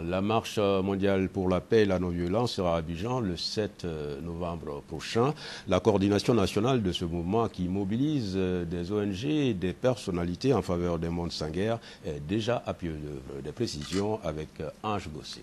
La marche mondiale pour la paix et la non-violence sera à Abidjan le 7 novembre prochain. La coordination nationale de ce mouvement qui mobilise des ONG et des personnalités en faveur d'un monde sans guerre est déjà à pied d'œuvre. Des précisions avec Ange Gossé.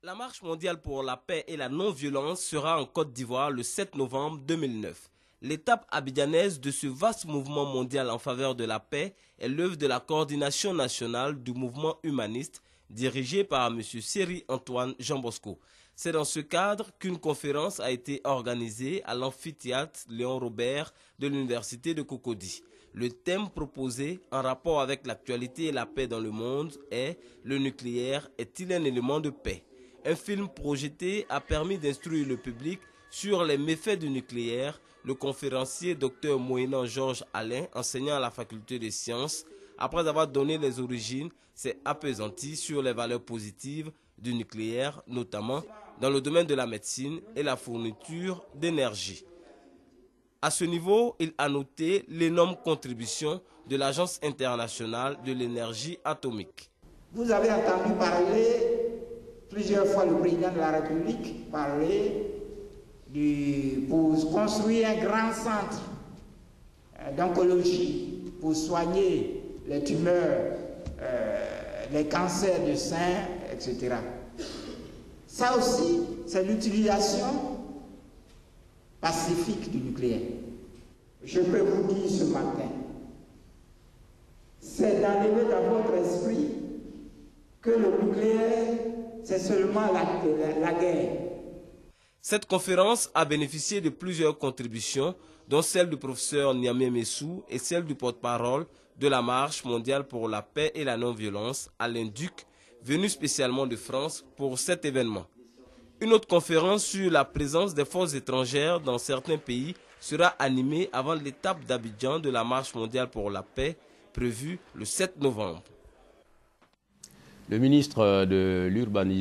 La marche mondiale pour la paix et la non-violence sera en Côte d'Ivoire le 7 novembre 2009. L'étape abidjanaise de ce vaste mouvement mondial en faveur de la paix est l'œuvre de la coordination nationale du mouvement humaniste dirigée par M. Seri Antoine Jean Bosco. C'est dans ce cadre qu'une conférence a été organisée à l'amphithéâtre Léon Robert de l'université de Cocody. Le thème proposé, en rapport avec l'actualité et la paix dans le monde, est « Le nucléaire est-il un élément de paix ?» Un film projeté a permis d'instruire le public sur les méfaits du nucléaire. Le conférencier Dr Moïnan Georges Alain, enseignant à la faculté des sciences, après avoir donné les origines, s'est appesanti sur les valeurs positives du nucléaire, notamment dans le domaine de la médecine et la fourniture d'énergie. À ce niveau, il a noté l'énorme contribution de l'Agence internationale de l'énergie atomique. Vous avez entendu parler plusieurs fois le président de la République parler pour construire un grand centre d'oncologie pour soigner les tumeurs, les cancers du sein, etc. Ça aussi, c'est l'utilisation pacifique du nucléaire. Je peux vous dire ce matin, c'est d'enlever dans votre esprit que le nucléaire, c'est seulement la guerre. Cette conférence a bénéficié de plusieurs contributions, dont celle du professeur Niamé Messou et celle du porte-parole de la Marche mondiale pour la paix et la non-violence, Alain Duc, venu spécialement de France pour cet événement. Une autre conférence sur la présence des forces étrangères dans certains pays sera animée avant l'étape d'Abidjan de la Marche mondiale pour la paix, prévue le 7 novembre. Le ministre de l'Urbanisme